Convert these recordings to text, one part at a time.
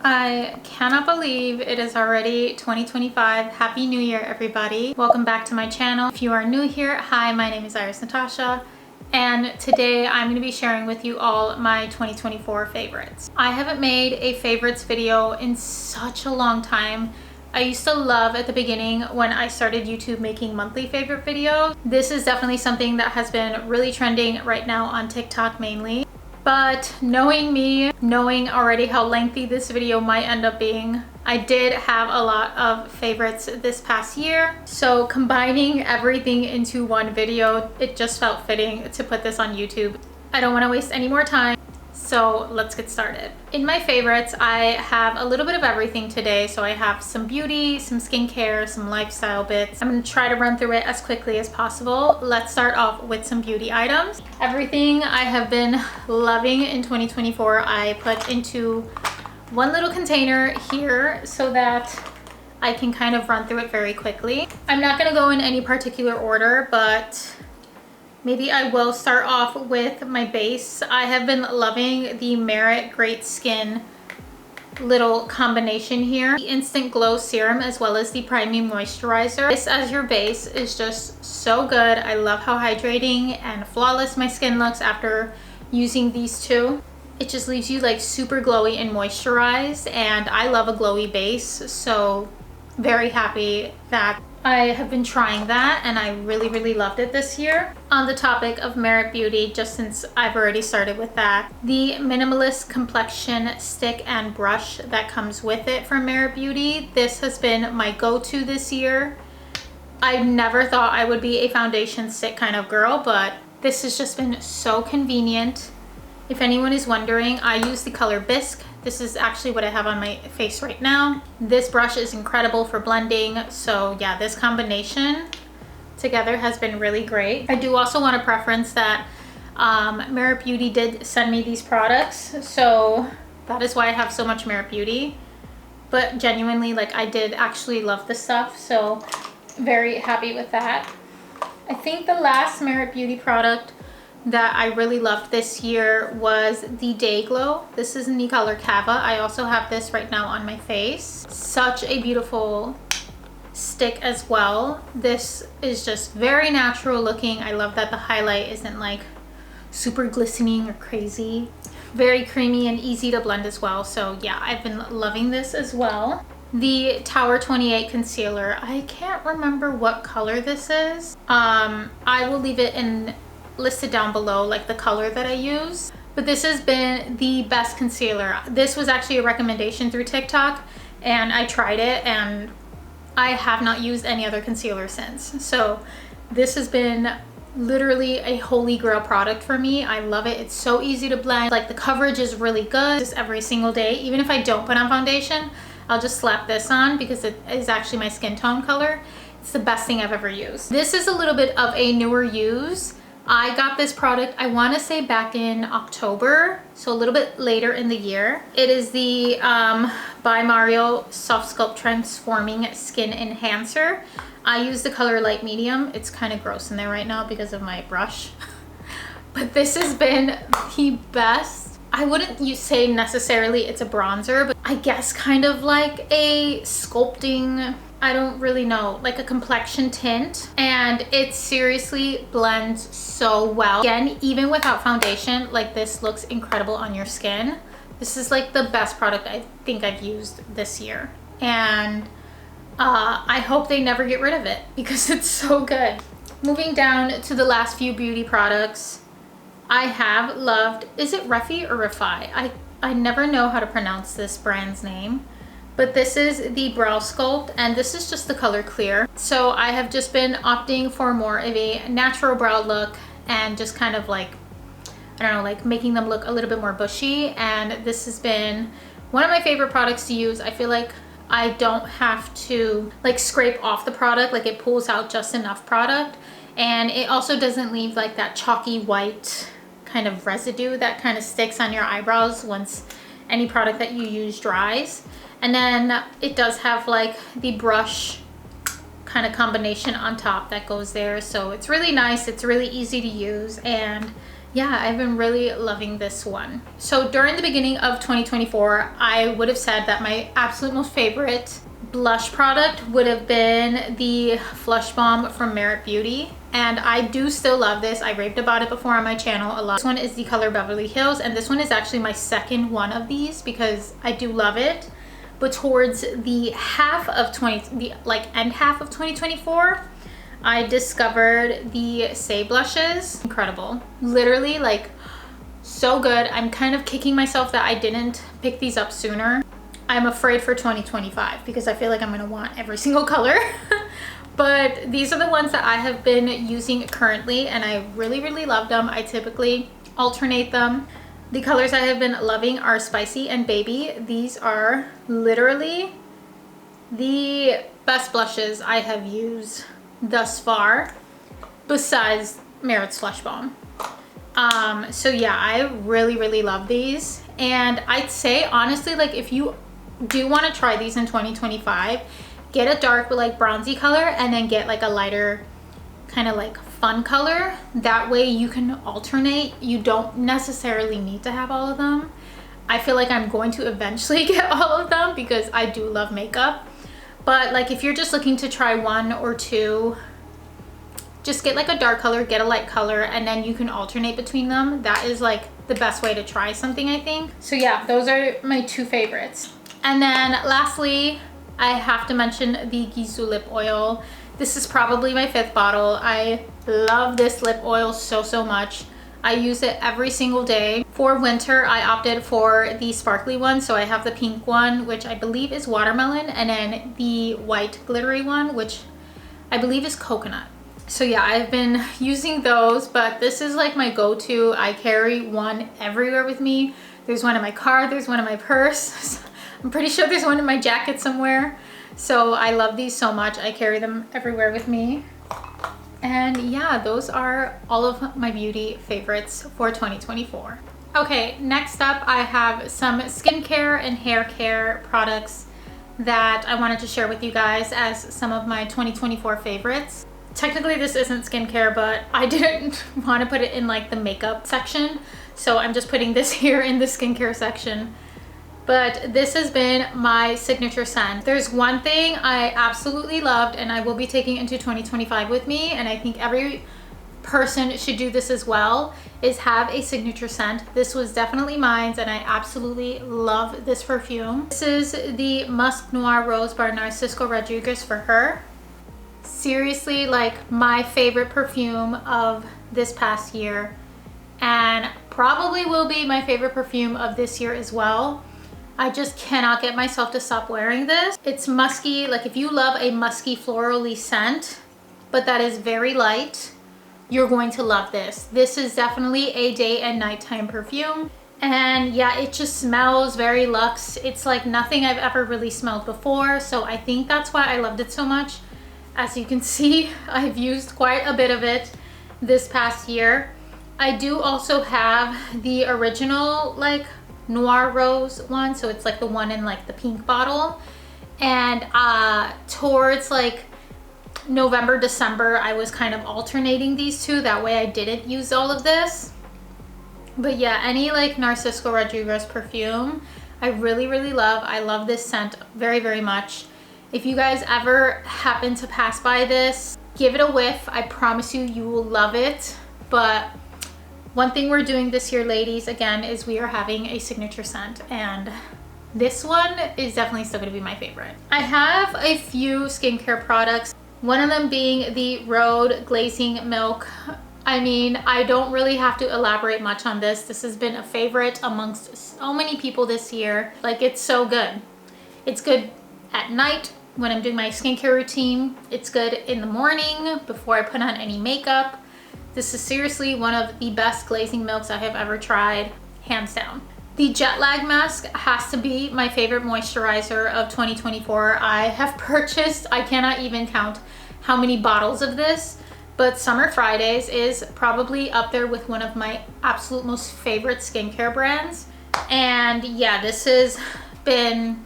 I cannot believe it is already 2025. Happy New Year, everybody. Welcome back to my channel. If you are new here, hi, my name is Iris Natasha, and today I'm going to be sharing with you all my 2024 favorites. I haven't made a favorites video in such a long time. I used to love at the beginning when I started YouTube making monthly favorite videos. This is definitely something that has been really trending right now on TikTok mainly. But knowing me, knowing already how lengthy this video might end up being, I did have a lot of favorites this past year. So combining everything into one video, it just felt fitting to put this on YouTube. I don't want to waste any more time, so let's get started. In my favorites, I have a little bit of everything today. So I have some beauty, some skincare, some lifestyle bits. I'm going to try to run through it as quickly as possible. Let's start off with some beauty items. Everything I have been loving in 2024, I put into one little container here so that I can kind of run through it very quickly. I'm not going to go in any particular order, but maybe I will start off with my base. I have been loving the Merit Great Skin little combination here. The Instant Glow Serum as well as the Priming Moisturizer. This as your base is just so good. I love how hydrating and flawless my skin looks after using these two. It just leaves you like super glowy and moisturized, and I love a glowy base, so very happy that I have been trying that and I really loved it this year. On the topic of Merit Beauty, just since I've already started with that, the Minimalist Complexion Stick and Brush that comes with it from Merit Beauty, this has been my go-to this year. I never thought I would be a foundation stick kind of girl, but this has just been so convenient. If anyone is wondering, I use the color Bisque. This is actually what I have on my face right now. This brush is incredible for blending. So yeah, this combination together has been really great. I do also want to preference that Merit Beauty did send me these products. So that is why I have so much Merit Beauty. But genuinely, like, I did actually love this stuff. So very happy with that. I think the last Merit Beauty product that I really loved this year was the Day Glow. This is in the color Cava. I also have this right now on my face. Such a beautiful stick as well. This is just very natural looking. I love that the highlight isn't like super glistening or crazy. Very creamy and easy to blend as well. So yeah, I've been loving this as well. The Tower 28 concealer. I can't remember what color this is. I will leave it listed down below, like the color that I use, but this has been the best concealer. This was actually a recommendation through TikTok and I tried it and I have not used any other concealer since. So this has been literally a holy grail product for me. I love it. It's so easy to blend. Like, the coverage is really good. Just every single day, even if I don't put on foundation, I'll just slap this on because it is actually my skin tone color. It's the best thing I've ever used. This is a little bit of a newer use. I got this product, I want to say back in October, so a little bit later in the year. It is the by Mario Soft Sculpt Transforming Skin Enhancer. I use the color light medium. It's kind of gross in there right now because of my brush. But this has been the best. I wouldn't say necessarily it's a bronzer, but I guess kind of like a sculpting, I don't really know, like a complexion tint, and it seriously blends so well. Again, even without foundation, like, this looks incredible on your skin. This is like the best product I think I've used this year, and I hope they never get rid of it because it's so good. Moving down to the last few beauty products, I have loved, is it Refi or Refi? I never know how to pronounce this brand's name. But this is the Brow Sculpt, and this is just the color Clear. So I have just been opting for more of a natural brow look and just kind of like, I don't know, like making them look a little bit more bushy. And this has been one of my favorite products to use. I feel like I don't have to like scrape off the product, like it pulls out just enough product. And it also doesn't leave like that chalky white kind of residue that kind of sticks on your eyebrows once any product that you use dries. And then it does have like the brush kind of combination on top that goes there. So it's really nice. It's really easy to use. And yeah, I've been really loving this one. So during the beginning of 2024, I would have said that my absolute most favorite blush product would have been the Flush Bomb from Merit Beauty. And I do still love this. I raved about it before on my channel a lot. This one is the color Beverly Hills, and this one is actually my second one of these because I do love it. But towards the end half of 2024, I discovered the Say blushes. Incredible. Literally, like, so good. I'm kind of kicking myself that I didn't pick these up sooner. I'm afraid for 2025 because I feel like I'm gonna want every single color. But these are the ones that I have been using currently, and I really, really love them. I typically alternate them. The colors I have been loving are Spicy and Baby. These are literally the best blushes I have used thus far, besides Merit's Flush Bomb. So yeah, I really, really love these. And I'd say, honestly, like, if you do want to try these in 2025, get a dark, like, bronzy color, and then get like a lighter kind of like fun color. That way you can alternate. You don't necessarily need to have all of them. I feel like I'm going to eventually get all of them because I do love makeup. But like, if you're just looking to try one or two, just get like a dark color, get a light color, and then you can alternate between them. That is like the best way to try something, I think. So yeah, those are my two favorites. And then lastly, I have to mention the Gisou lip oil. This is probably my 5th bottle. I love this lip oil so, so much. I use it every single day. For winter, I opted for the sparkly one. So I have the pink one, which I believe is watermelon, and then the white glittery one, which I believe is coconut. So yeah, I've been using those, but this is like my go-to. I carry one everywhere with me. There's one in my car, there's one in my purse. I'm pretty sure there's one in my jacket somewhere. So I love these so much. I carry them everywhere with me. And yeah, those are all of my beauty favorites for 2024. Okay, next up I have some skincare and hair care products that I wanted to share with you guys as some of my 2024 favorites. Technically this isn't skincare, but I didn't want to put it in like the makeup section. So I'm just putting this here in the skincare section. But this has been my signature scent. There's one thing I absolutely loved and I will be taking into 2025 with me, and I think every person should do this as well, is have a signature scent. This was definitely mine, and I absolutely love this perfume. This is the Musk Noir Rose by Narciso Rodriguez for Her. Seriously, like, my favorite perfume of this past year, and probably will be my favorite perfume of this year as well. I just cannot get myself to stop wearing this. It's musky, like if you love a musky florally scent, but that is very light, you're going to love this. This is definitely a day and nighttime perfume. And yeah, it just smells very luxe. It's like nothing I've ever really smelled before. So I think that's why I loved it so much. As you can see, I've used quite a bit of it this past year. I do also have the original like Noir Rose one, so it's like the one in like the pink bottle. And towards like November, December, I was kind of alternating these two, that way I didn't use all of this. But yeah, any like Narciso Rodriguez perfume I really, really love. I love this scent very, very much. If you guys ever happen to pass by this, give it a whiff. I promise you, you will love it. But one thing we're doing this year, ladies, again, is we are having a signature scent, and this one is definitely still gonna be my favorite. I have a few skincare products, one of them being the Rhode Glazing Milk. I mean, I don't really have to elaborate much on this. This has been a favorite amongst so many people this year. Like, it's so good. It's good at night when I'm doing my skincare routine. It's good in the morning before I put on any makeup. This is seriously one of the best glazing milks I have ever tried, hands down. The Jet Lag Mask has to be my favorite moisturizer of 2024. I have purchased, I cannot even count how many bottles of this, but Summer Fridays is probably up there with one of my absolute most favorite skincare brands. And yeah, this has been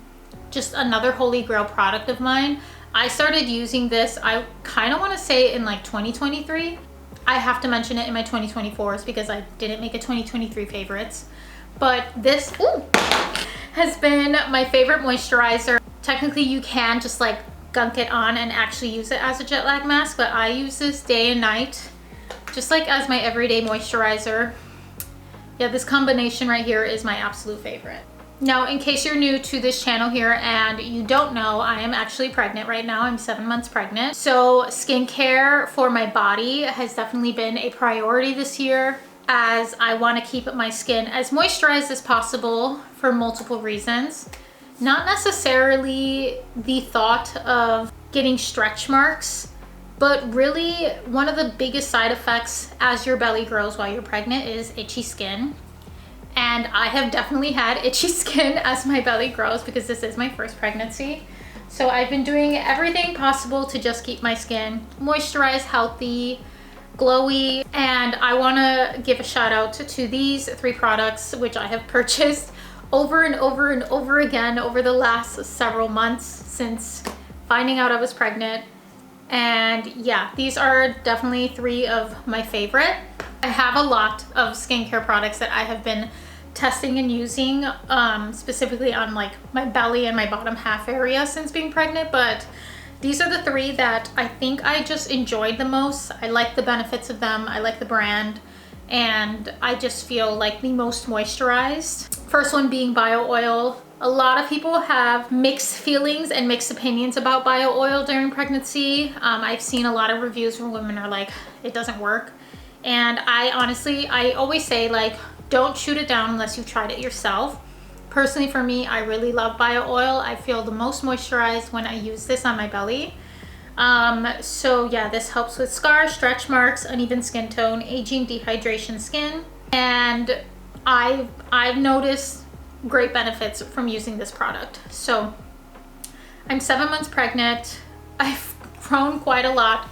just another holy grail product of mine. I started using this, I kind of want to say in like 2023. I have to mention it in my 2024s because I didn't make a 2023 favorites. But this has been my favorite moisturizer. Technically you can just like gunk it on and actually use it as a jet lag mask, but I use this day and night just like as my everyday moisturizer. Yeah, this combination right here is my absolute favorite. Now, in case you're new to this channel here and you don't know, I am actually pregnant right now. I'm 7 months pregnant. So skincare for my body has definitely been a priority this year, as I want to keep my skin as moisturized as possible for multiple reasons. Not necessarily the thought of getting stretch marks, but really one of the biggest side effects as your belly grows while you're pregnant is itchy skin. And I have definitely had itchy skin as my belly grows because this is my first pregnancy. So I've been doing everything possible to just keep my skin moisturized, healthy, glowy. And I want to give a shout out to these 3 products, which I have purchased over and over and over again over the last several months since finding out I was pregnant. And yeah, these are definitely 3 of my favorite. I have a lot of skincare products that I have been testing and using specifically on like my belly and my bottom half area since being pregnant, but these are the 3 that I think I just enjoyed the most. I like the benefits of them, I like the brand, and I just feel like the most moisturized. First one being bio oil. A lot of people have mixed feelings and mixed opinions about bio oil during pregnancy. I've seen a lot of reviews where women are like, it doesn't work. And I honestly, I always say like, don't shoot it down unless you've tried it yourself. Personally for me, I really love bio oil. I feel the most moisturized when I use this on my belly. So yeah, this helps with scars, stretch marks, uneven skin tone, aging, dehydration skin. And I've noticed great benefits from using this product. So I'm 7 months pregnant. I've grown quite a lot.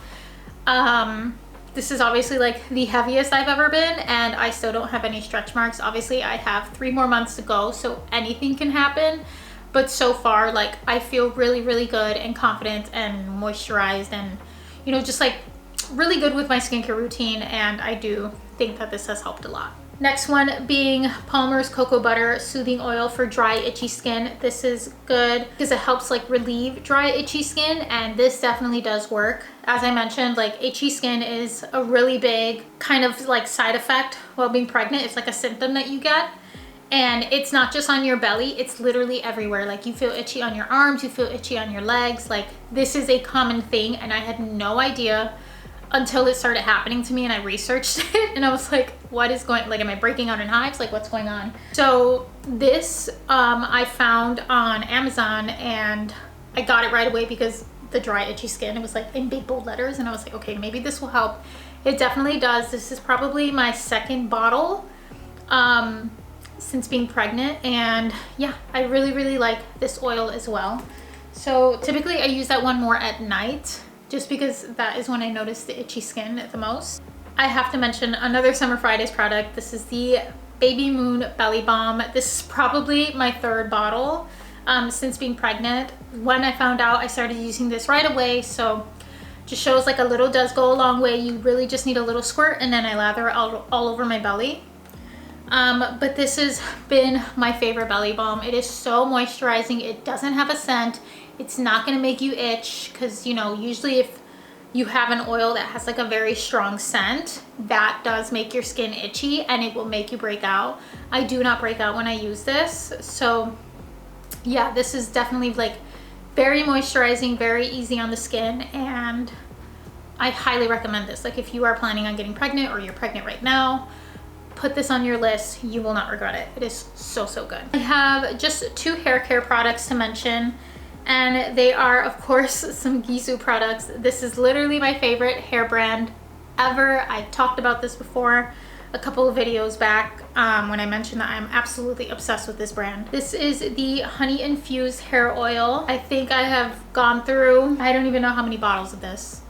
This is obviously like the heaviest I've ever been, and I still don't have any stretch marks. Obviously I have 3 more months to go, so anything can happen. But so far, like, I feel really, really good and confident and moisturized and, you know, just like really good with my skincare routine. And I do think that this has helped a lot. Next one being Palmer's Cocoa Butter Soothing Oil for dry, itchy skin. This is good because it helps like relieve dry, itchy skin, and this definitely does work. As I mentioned, like itchy skin is a really big kind of like side effect while being pregnant. It's like a symptom that you get. And it's not just on your belly, it's literally everywhere. Like you feel itchy on your arms, you feel itchy on your legs. Like this is a common thing, and I had no idea until it started happening to me and I researched it, and I was like, what is going, like, am I breaking out in hives? Like, what's going on? So this I found on Amazon, and I got it right away because the dry, itchy skin, it was like in big bold letters, and I was like, okay, maybe this will help. It definitely does. This is probably my 2nd bottle since being pregnant, and yeah, I really, really like this oil as well. So typically I use that one more at night, just because that is when I notice the itchy skin the most. I have to mention another Summer Fridays product. This is the Baby Moon Belly Balm. This is probably my 3rd bottle since being pregnant. When I found out, I started using this right away. So just shows like a little does go a long way. You really just need a little squirt, and then I lather it all over my belly. But this has been my favorite belly balm. It is so moisturizing. It doesn't have a scent. It's not going to make you itch because, you know, usually if you have an oil that has like a very strong scent, that does make your skin itchy and it will make you break out. I do not break out when I use this. So yeah, this is definitely like very moisturizing, very easy on the skin, and I highly recommend this. Like if you are planning on getting pregnant or you're pregnant right now, put this on your list. You will not regret it. It is so, so good. I have just 2 hair care products to mention, and they are of course some Gisou products. This is literally my favorite hair brand ever. I've talked about this before a couple of videos back when I mentioned that I'm absolutely obsessed with this brand. This is the honey infused hair oil. I think I have gone through, I don't even know how many bottles of this.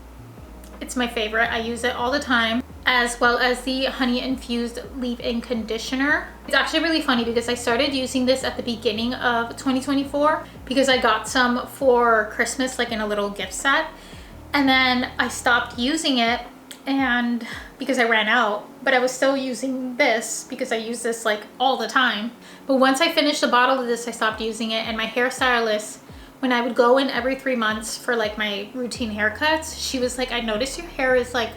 It's my favorite. I use it all the time, as well as the honey infused leave-in conditioner. It's actually really funny because I started using this at the beginning of 2024 because I got some for Christmas, like in a little gift set, and then I stopped using it and because I ran out, but I was still using this because I use this like all the time. But once I finished the bottle of this, I stopped using it. And my hairstylist, when I would go in every 3 months for like my routine haircuts, she was like, I noticed your hair is like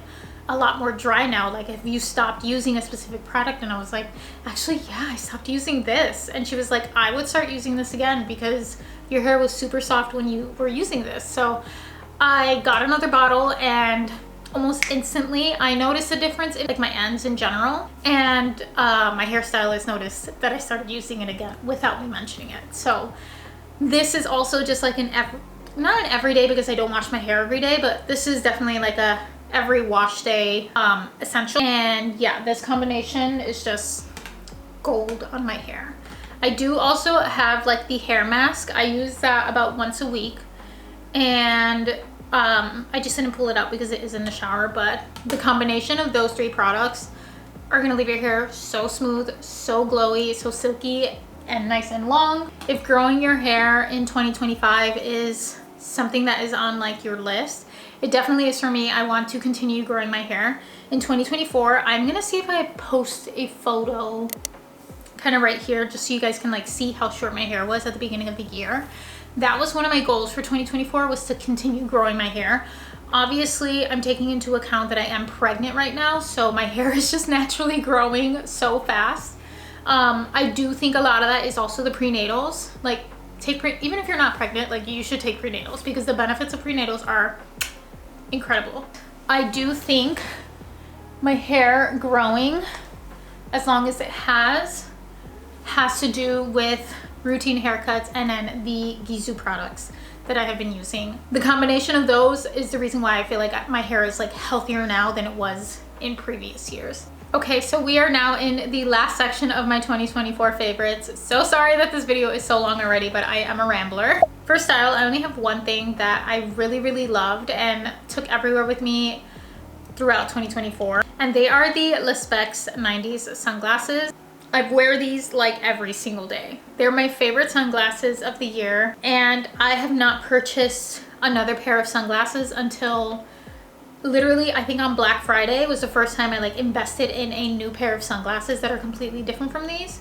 a lot more dry now. Like, have you stopped using a specific product? And I was like, actually, yeah, I stopped using this. And she was like, I would start using this again because your hair was super soft when you were using this. So I got another bottle, and almost instantly I noticed a difference in like my ends in general. And my hairstylist noticed that I started using it again without me mentioning it. So this is also just like not an everyday, because I don't wash my hair every day, but this is definitely like a every wash day essential. And yeah, this combination is just gold on my hair. I do also have like the hair mask. I use that about once a week, and I just didn't pull it out because it is in the shower, but the combination of those 3 products are gonna leave your hair so smooth, so glowy, so silky, and nice and long. If growing your hair in 2025 is something that is on like your list, it definitely is for me. I want to continue growing my hair in 2024. I'm gonna see if I post a photo kind of right here, just so you guys can like see how short my hair was at the beginning of the year. That was one of my goals for 2024, was to continue growing my hair. Obviously, I'm taking into account that I am pregnant right now, so my hair is just naturally growing so fast. I do think a lot of that is also the prenatals. Like, even if you're not pregnant, like, you should take prenatals, because the benefits of prenatals are incredible. I do think my hair growing, as long as it has to do with routine haircuts and then the Gisou products that I have been using. The combination of those is the reason why I feel like my hair is like healthier now than it was in previous years. Okay, so we are now in the last section of my 2024 favorites. So sorry that this video is so long already, but I am a rambler. For style, I only have one thing that I really loved and took everywhere with me throughout 2024. And they are the Les Specs 90s sunglasses. I wear these like every single day. They're my favorite sunglasses of the year, and I have not purchased another pair of sunglasses until literally, I think on Black Friday was the first time I like invested in a new pair of sunglasses that are completely different from these.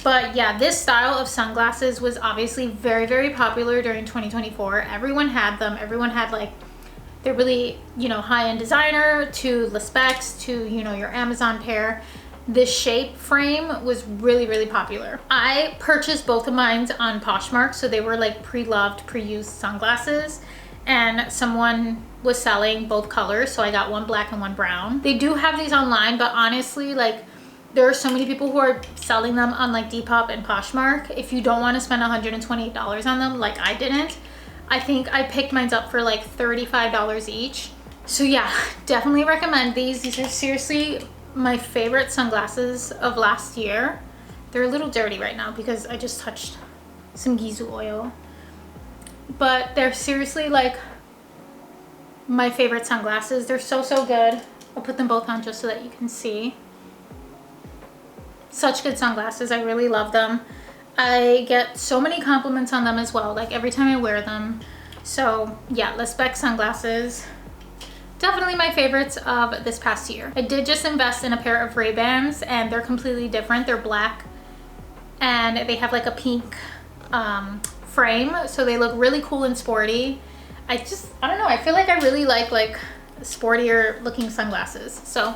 But yeah, this style of sunglasses was obviously very popular during 2024. Everyone had them. Everyone had like, they're really, you know, high-end designer to Les Specs to, you know, your Amazon pair. This shape frame was really popular. I purchased both of mine on Poshmark, so they were like pre-loved, pre-used sunglasses, and someone was selling both colors, so I got one black and one brown. They do have these online, but honestly, like, there are so many people who are selling them on like Depop and Poshmark. If you don't want to spend $128 on them, like I didn't, I think I picked mine up for like $35 each. So yeah, definitely recommend these. These are seriously my favorite sunglasses of last year. They're a little dirty right now because I just touched some Gisou oil, but they're seriously like my favorite sunglasses. They're so good. I'll put them both on just so that you can see. Such good sunglasses. I really love them. I get so many compliments on them as well, like every time I wear them. So yeah, Les Specs sunglasses, definitely my favorites of this past year. I did just invest in a pair of Ray-Bans, and they're completely different. They're black and they have like a pink frame, so they look really cool and sporty. I don't know, I feel like I really like sportier looking sunglasses, so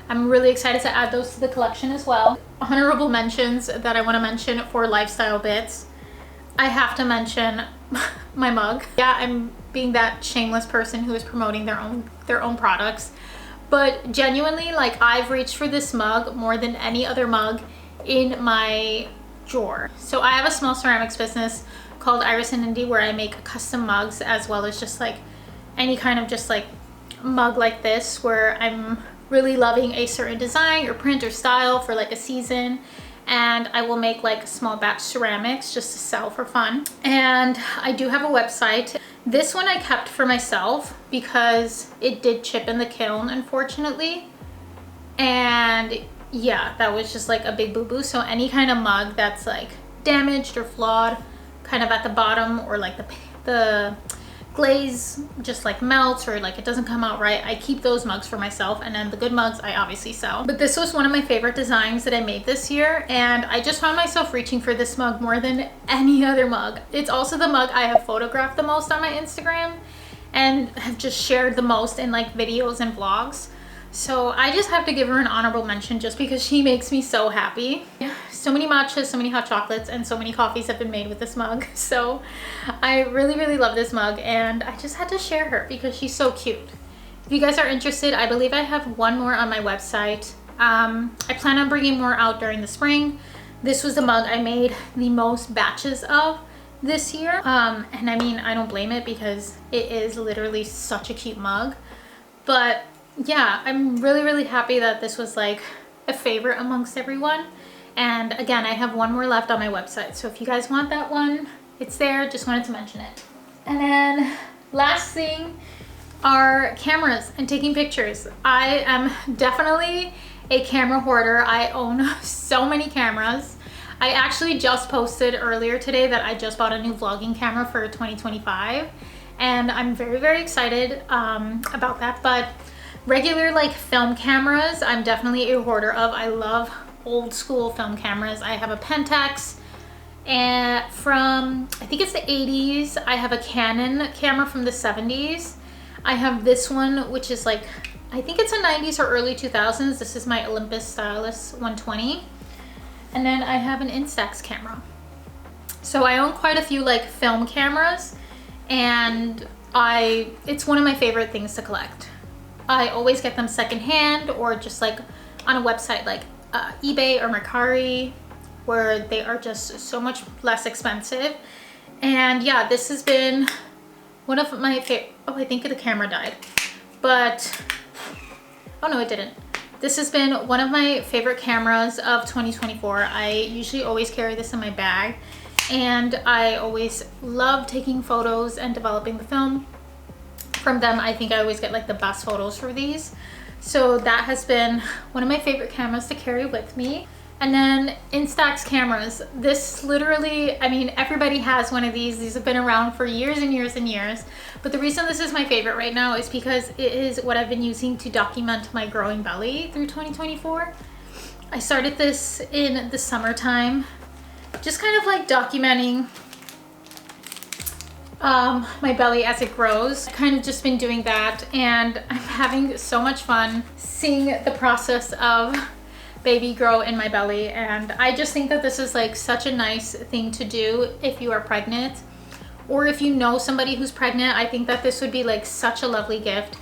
I'm really excited to add those to the collection as well. Honorable mentions that I want to mention for lifestyle bits. I have to mention my mug. Yeah, I'm being that shameless person who is promoting their own products, but genuinely, like, I've reached for this mug more than any other mug in my drawer. So I have a small ceramics business called shopirisindi where I make custom mugs, as well as just like any kind of just like mug like this, where I'm really loving a certain design or print or style for like a season, and I will make like small batch ceramics just to sell for fun. And I do have a website. This one I kept for myself because it did chip in the kiln, unfortunately, and yeah, that was just like a big boo-boo. So any kind of mug that's like damaged or flawed kind of at the bottom, or like the glaze just like melts or like it doesn't come out right, I keep those mugs for myself, and then the good mugs I obviously sell. But this was one of my favorite designs that I made this year, and I just found myself reaching for this mug more than any other mug. It's also the mug I have photographed the most on my Instagram and have just shared the most in like videos and vlogs. So I just have to give her an honorable mention just because she makes me so happy. So many matchas, so many hot chocolates, and so many coffees have been made with this mug. So I really love this mug, and I just had to share her because she's so cute. If you guys are interested, I believe I have one more on my website. I plan on bringing more out during the spring. This was the mug I made the most batches of this year. And I mean, I don't blame it because it is literally such a cute mug. But yeah, I'm really happy that this was like a favorite amongst everyone. And again, I have one more left on my website. So if you guys want that one, it's there. Just wanted to mention it. And then last thing are cameras and taking pictures. I am definitely a camera hoarder. I own so many cameras. I actually just posted earlier today that I just bought a new vlogging camera for 2025. And I'm very excited about that. But regular like film cameras, I'm definitely a hoarder of. I love old school film cameras. I have a Pentax and from, I think it's the 80s. I have a Canon camera from the 70s. I have this one, which is like, I think it's a 90s or early 2000s. This is my Olympus Stylus 120. And then I have an Instax camera. So I own quite a few like film cameras, and it's one of my favorite things to collect. I always get them secondhand or just like on a website like eBay or Mercari, where they are just so much less expensive. And yeah, this has been one of my favorite. Oh, I think the camera died, but oh no, it didn't. This has been one of my favorite cameras of 2024. I usually always carry this in my bag, and I always love taking photos and developing the film from them. I think I always get like the best photos for these. So that has been one of my favorite cameras to carry with me. And then Instax cameras. This literally, I mean, everybody has one of these. These have been around for years and years and years. But the reason this is my favorite right now is because it is what I've been using to document my growing belly through 2024. I started this in the summertime, just kind of like documenting my belly as it grows. I've kind of just been doing that, and I'm having so much fun seeing the process of baby grow in my belly. And I just think that this is like such a nice thing to do if you are pregnant, or if you know somebody who's pregnant. I think that this would be like such a lovely gift.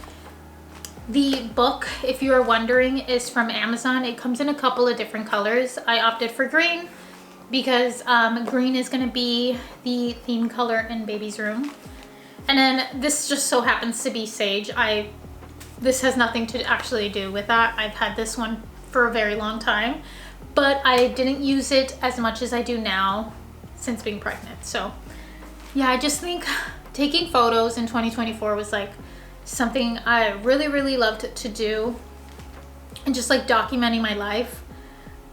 The book, if you are wondering, is from Amazon. It comes in a couple of different colors. I opted for green because green is going to be the theme color in baby's room. And then this just so happens to be sage. This has nothing to actually do with that. I've had this one for a very long time, but I didn't use it as much as I do now since being pregnant. So yeah, I just think taking photos in 2024 was like something I really loved to do, and just like documenting my life,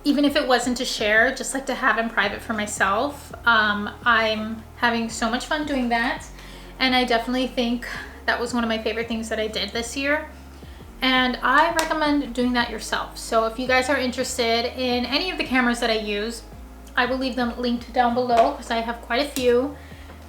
even if it wasn't to share, just like to have in private for myself. I'm having so much fun doing that, and I definitely think that was one of my favorite things that I did this year, and I recommend doing that yourself. So if you guys are interested in any of the cameras that I use, I will leave them linked down below because I have quite a few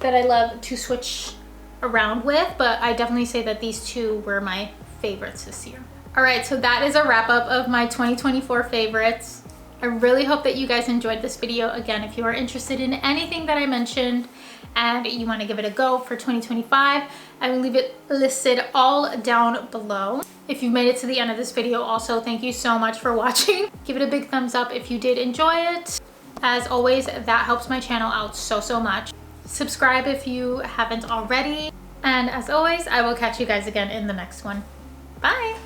that I love to switch around with, but I definitely say that these two were my favorites this year. All right, so that is a wrap up of my 2024 favorites. I really hope that you guys enjoyed this video. Again, if you are interested in anything that I mentioned and you want to give it a go for 2025, I will leave it listed all down below. If you've made it to the end of this video, also thank you so much for watching. Give it a big thumbs up if you did enjoy it. As always, that helps my channel out so much. Subscribe if you haven't already. And as always, I will catch you guys again in the next one. Bye!